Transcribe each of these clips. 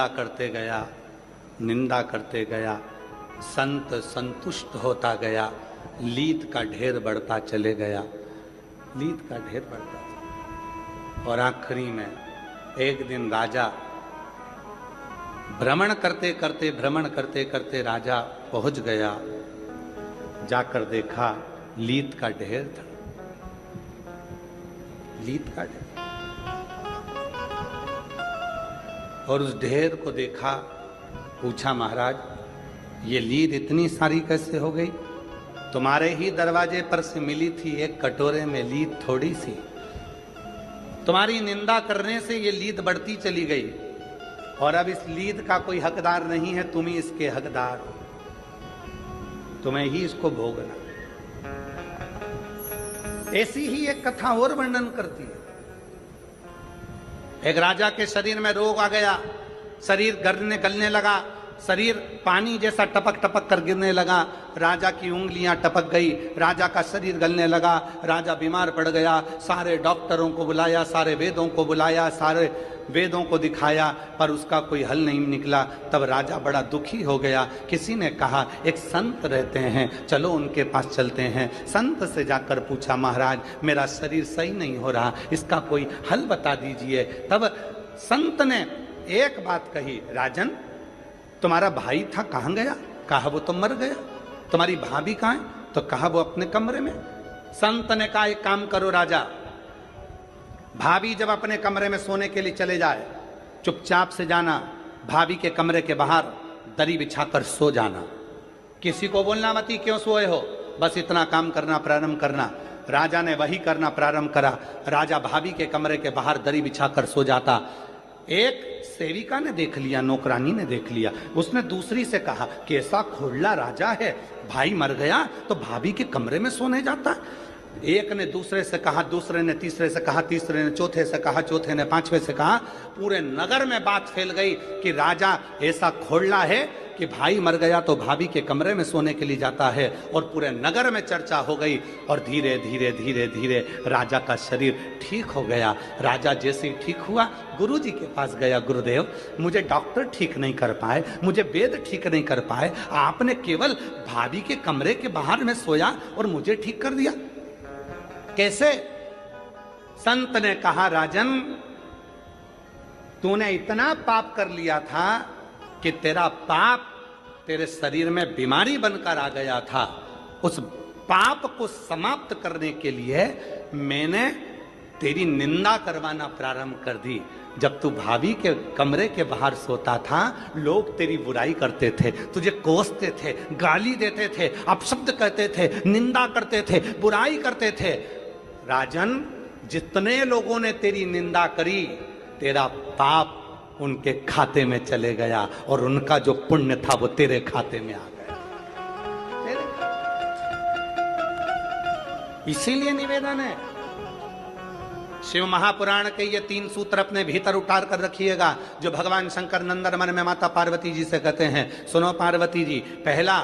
करते गया, निंदा करते गया, संत संतुष्ट होता गया, लीद का ढेर बढ़ता चले गया, लीद का ढेर बढ़ता चला। और आखिरी में एक दिन राजा भ्रमण करते करते राजा पहुंच गया, जाकर देखा लीद का ढेर था, लीद का ढेर। और उस ढेर को देखा, पूछा महाराज ये लीद इतनी सारी कैसे हो गई? तुम्हारे ही दरवाजे पर से मिली थी, एक कटोरे में लीद थोड़ी सी, तुम्हारी निंदा करने से ये लीद बढ़ती चली गई और अब इस लीद का कोई हकदार नहीं है, तुम ही इसके हकदार हो, तुम्हें ही इसको भोगना। ऐसी ही एक कथा और वर्णन करती है। एक राजा के शरीर में रोग आ गया, शरीर गलने लगा, शरीर पानी जैसा टपक टपक कर गिरने लगा, राजा की उंगलियां टपक गई, राजा का शरीर गलने लगा, राजा बीमार पड़ गया। सारे डॉक्टरों को बुलाया, सारे वेदों को बुलाया, सारे वेदों को दिखाया, पर उसका कोई हल नहीं निकला। तब राजा बड़ा दुखी हो गया। किसी ने कहा एक संत रहते हैं, चलो उनके पास चलते हैं। संत से जाकर पूछा महाराज मेरा शरीर सही नहीं हो रहा, इसका कोई हल बता दीजिए। तब संत ने एक बात कही, राजन तुम्हारा भाई था कहाँ गया? कहा वो तो मर गया। तुम्हारी भाभी कहाँ है? तो कहा वो अपने कमरे में। संत ने कहा एक काम करो राजा, भाभी जब अपने कमरे में सोने के लिए चले जाए, चुपचाप से जाना, भाभी के कमरे के बाहर दरी बिछाकर सो जाना, किसी को बोलना मत क्यों सोए हो, बस इतना काम करना प्रारंभ करना। राजा ने वही करना प्रारंभ करा। राजा भाभी के कमरे के बाहर दरी बिछाकर सो जाता। एक सेविका ने देख लिया, नौकरानी ने देख लिया, उसने दूसरी से कहा कि ऐसा खोड़ला राजा है, भाई मर गया तो भाभी के कमरे में सोने जाता है। एक ने दूसरे से कहा, दूसरे ने तीसरे से कहा, तीसरे ने चौथे से कहा, चौथे ने पांचवे से कहा। पूरे नगर में बात फैल गई कि राजा ऐसा खोड़ला है कि भाई मर गया तो भाभी के कमरे में सोने के लिए जाता है। और पूरे नगर में चर्चा हो गई और धीरे धीरे धीरे धीरे राजा का शरीर ठीक हो गया। राजा जैसे ही ठीक हुआ, गुरुजी के पास गया, गुरुदेव मुझे डॉक्टर ठीक नहीं कर पाए, मुझे वेद ठीक नहीं कर पाए, आपने केवल भाभी के कमरे के बाहर में सोया और मुझे ठीक कर दिया, कैसे? संत ने कहा राजन तूने इतना पाप कर लिया था कि तेरा पाप तेरे शरीर में बीमारी बनकर आ गया था। उस पाप को समाप्त करने के लिए मैंने तेरी निंदा करवाना प्रारंभ कर दी। जब तू भाभी के कमरे के बाहर सोता था, लोग तेरी बुराई करते थे, तुझे कोसते थे, गाली देते थे, अपशब्द कहते थे, निंदा करते थे, बुराई करते थे। राजन जितने लोगों ने तेरी निंदा करी, तेरा पाप उनके खाते में चले गया और उनका जो पुण्य था वो तेरे खाते में आ गया। इसीलिए निवेदन है, शिव महापुराण के ये 3 सूत्र अपने भीतर उतार कर रखिएगा, जो भगवान शंकर नंदन मन में माता पार्वती जी से कहते हैं। सुनो पार्वती जी, पहला,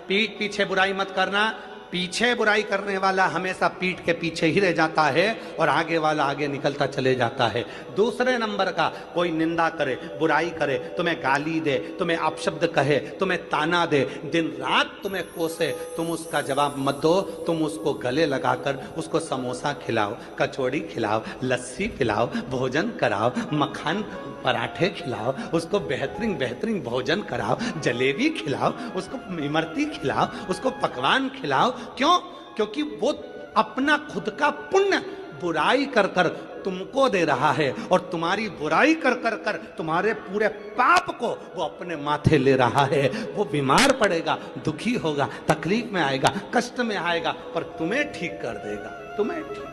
पीठ पीछे बुराई मत करना। पीछे बुराई करने वाला हमेशा पीठ के पीछे ही रह जाता है और आगे वाला आगे निकलता चले जाता है। दूसरे नंबर का, कोई निंदा करे, बुराई करे, तुम्हें गाली दे, तुम्हें अपशब्द कहे, तुम्हें ताना दे, दिन रात तुम्हें कोसे, तुम उसका जवाब मत दो, तुम उसको गले लगाकर उसको समोसा खिलाओ, कचौड़ी खिलाओ, लस्सी पिलाओ, भोजन कराओ, मक्खन पराठे खिलाओ, उसको बेहतरीन बेहतरीन भोजन कराओ, जलेबी खिलाओ, उसको इमरती खिलाओ, उसको पकवान खिलाओ। क्यों? क्योंकि वो अपना खुद का पुण्य बुराई कर कर तुमको दे रहा है और तुम्हारी बुराई कर कर कर तुम्हारे पूरे पाप को वो अपने माथे ले रहा है। वो बीमार पड़ेगा, दुखी होगा, तकलीफ में आएगा, कष्ट में आएगा, पर तुम्हें ठीक कर देगा, तुम्हें ठीक।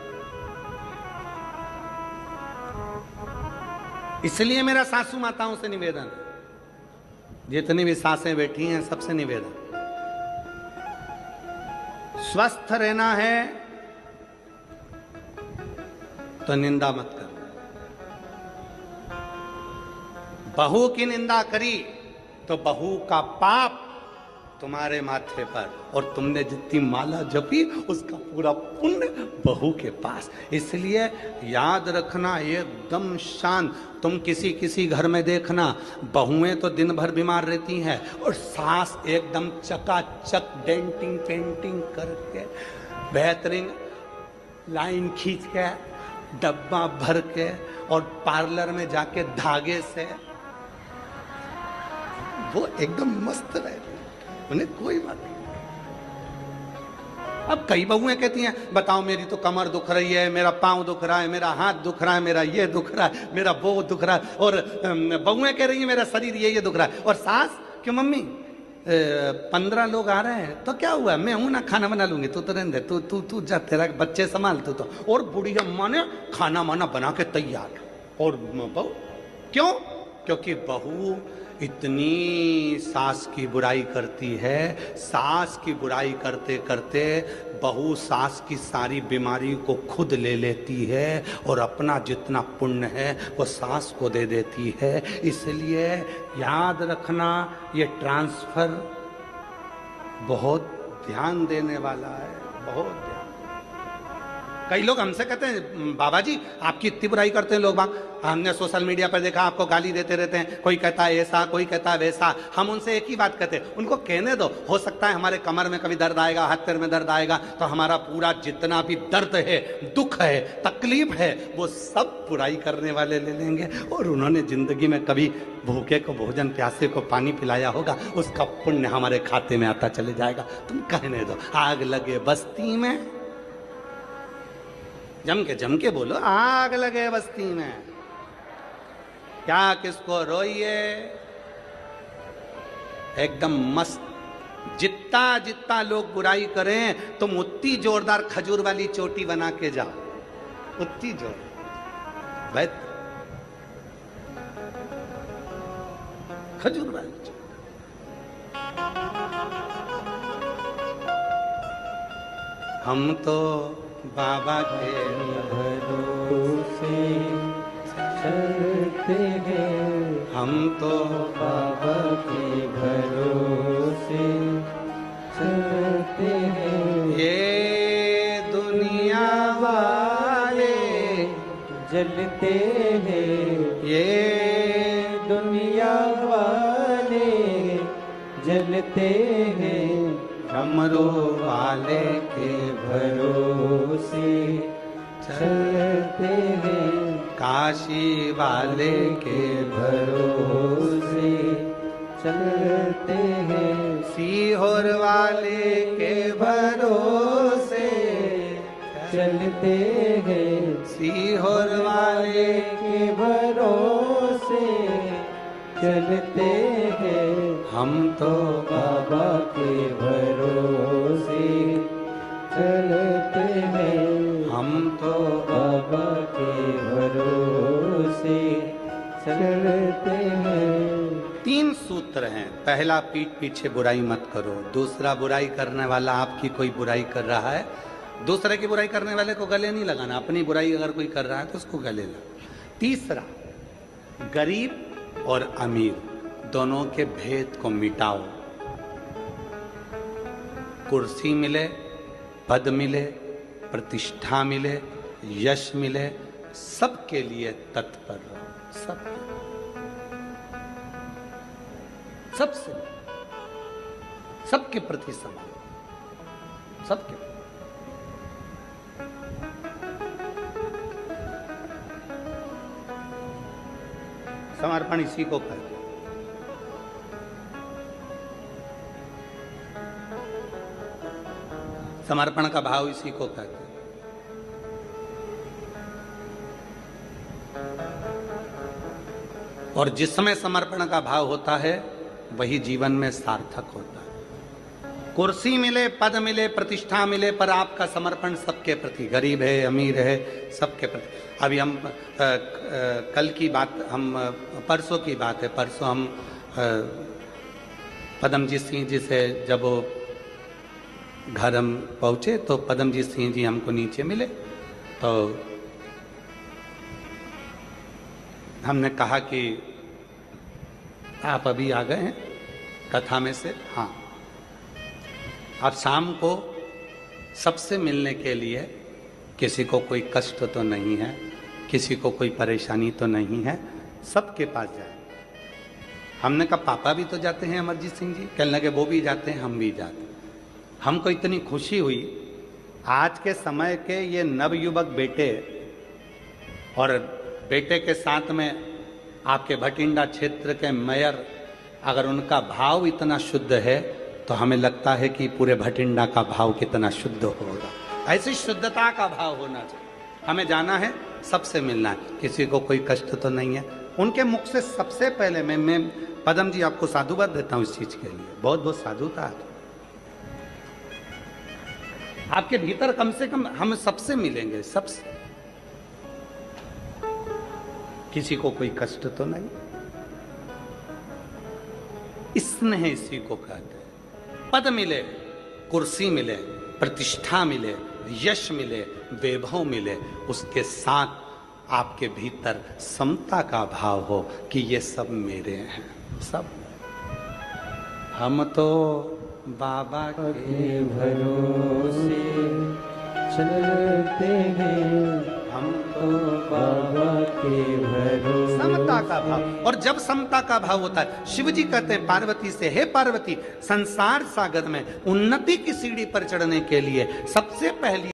इसलिए मेरा सासू माताओं से निवेदन, जितनी भी सासें बैठी हैं सबसे निवेदन, स्वस्थ रहना है तो निंदा मत कर। बहू की निंदा करी तो बहू का पाप तुम्हारे माथे पर, और तुमने जितनी माला जपी उसका पूरा पुण्य बहू के पास। इसलिए याद रखना, एकदम शांत। तुम किसी किसी घर में देखना, बहुएं तो दिन भर बीमार रहती हैं और सास एकदम चकाचक डेंटिंग पेंटिंग करके, बेहतरीन लाइन खींच के, डब्बा भर के, और पार्लर में जाके धागे से वो एकदम मस्त रहती, उन्हें कोई बात नहीं। अब कई बहुएं कहती हैं, बताओ मेरी तो कमर दुख रही है, मेरा पांव दुख रहा है, मेरा हाथ दुख रहा है, मेरा ये दुख रहा है, मेरा वो दुख रहा है, और बहुएं कह रही हैं मेरा शरीर ये दुख रहा है। और सास, क्यों मम्मी 15 लोग आ रहे हैं तो क्या हुआ, मैं हूं ना, खाना बना लूंगी, तू तो रहने दे, तू तू तू जा, तेरा बच्चे संभाल तू तो। और बुढ़िया माँ ने खाना माना बना के तैयार, और बहू क्यों? क्योंकि बहू इतनी सास की बुराई करती है, सास की बुराई करते करते बहू सास की सारी बीमारी को खुद ले लेती है, और अपना जितना पुण्य है वो सास को दे देती है। इसलिए याद रखना, ये ट्रांसफर बहुत ध्यान देने वाला है, बहुत ध्यान। कई लोग हमसे कहते हैं, बाबा जी आपकी इतनी बुराई करते हैं लोग बाग, हमने सोशल मीडिया पर देखा आपको गाली देते रहते हैं, कोई कहता है ऐसा, कोई कहता है वैसा। हम उनसे एक ही बात कहते हैं, उनको कहने दो, हो सकता है हमारे कमर में कभी दर्द आएगा, हाथ पैर में दर्द आएगा, तो हमारा पूरा जितना भी दर्द है, दुख है, तकलीफ है, वो सब बुराई करने वाले ले लेंगे। और उन्होंने जिंदगी में कभी भूखे को भोजन, प्यासे को पानी पिलाया होगा, उसका पुण्य हमारे खाते में आता चले जाएगा। तुम कहने दो, आग लगे बस्ती में, जम के बोलो, आग लगे बस्ती में, क्या किसको रोइए, एकदम मस्त। जितना जितना लोग बुराई करें, तुम उतनी जोरदार खजूर वाली चोटी बना के जाओ, उतनी जोर खजूर वाली चोटी। हम तो बाबा के भरोसे चलते हैं, हम तो बाबा के भरोसे चलते हैं। ये दुनिया वाले जलते हैं, ये दुनिया वाले जलते हैं, डमरू वाले के भरोसे चलते हैं, काशी वाले के भरोसे चलते हैं, सीहोर वाले के भरोसे चलते हैं, सीहोर वाले के भरोसे चलते हैं। हम तो बाबा के भरोसे चलते हैं, हम तो बाबा के भरोसे चलते हैं। 3 सूत्र हैं। पहला, पीठ पीछे बुराई मत करो। दूसरा, बुराई करने वाला आपकी कोई बुराई कर रहा है, दूसरे की बुराई करने वाले को गले नहीं लगाना, अपनी बुराई अगर कोई कर रहा है तो उसको गले लगा। तीसरा, गरीब और अमीर दोनों के भेद को मिटाओ। कुर्सी मिले, पद मिले, प्रतिष्ठा मिले, यश मिले, सबके लिए तत्पर रहो। सबसे, सबके प्रति समान, सबके। समर्पण इसी को कहते हैं। समर्पण का भाव इसी को कहते हैं। और जिसमें समर्पण का भाव होता है वही जीवन में सार्थक होता है। कुर्सी मिले, पद मिले, प्रतिष्ठा मिले, पर आपका समर्पण सबके प्रति, गरीब है, अमीर है, सबके प्रति। अभी हम कल की बात, हम परसों की बात है, परसों हम पदमजीत सिंह जी से जब वो घर हम पहुँचे तो पदमजीत सिंह जी हमको नीचे मिले, तो हमने कहा कि आप अभी आ गए हैं कथा में से? हाँ। और शाम को सबसे मिलने के लिए, किसी को कोई कष्ट तो नहीं है, किसी को कोई परेशानी तो नहीं है, सबके पास जाए। हमने कहा पापा भी तो जाते हैं अमरजीत सिंह जी, कहने लगे वो भी जाते हैं, हम भी जाते हैं। हमको इतनी खुशी हुई, आज के समय के ये नवयुवक बेटे और बेटे के साथ में आपके भटिंडा क्षेत्र के मेयर, अगर उनका भाव इतना शुद्ध है तो हमें लगता है कि पूरे भटिंडा का भाव कितना शुद्ध होगा। ऐसी शुद्धता का भाव होना चाहिए। हमें जाना है, सबसे मिलना है, किसी को कोई कष्ट तो नहीं है। उनके मुख से सबसे पहले मैं पदम जी आपको साधुवाद देता हूं इस चीज के लिए, बहुत बहुत साधुता। आपके भीतर कम से कम हम सबसे मिलेंगे, सबसे, किसी को कोई कष्ट तो नहीं। स्नेह इसी को कहते हैं। पद मिले, कुर्सी मिले, प्रतिष्ठा मिले, यश मिले, वैभव मिले, उसके साथ आपके भीतर समता का भाव हो कि ये सब मेरे हैं, सब। हम तो बाबा के भरोसे चलते हैं, हम तो बाबा के भरोसे। समता का भाव, और जब समता का भाव होता है, शिव जी कहते हैं पार्वती से, हे पार्वती, संसार सागर में उन्नति की सीढ़ी पर चढ़ने के लिए सबसे पहली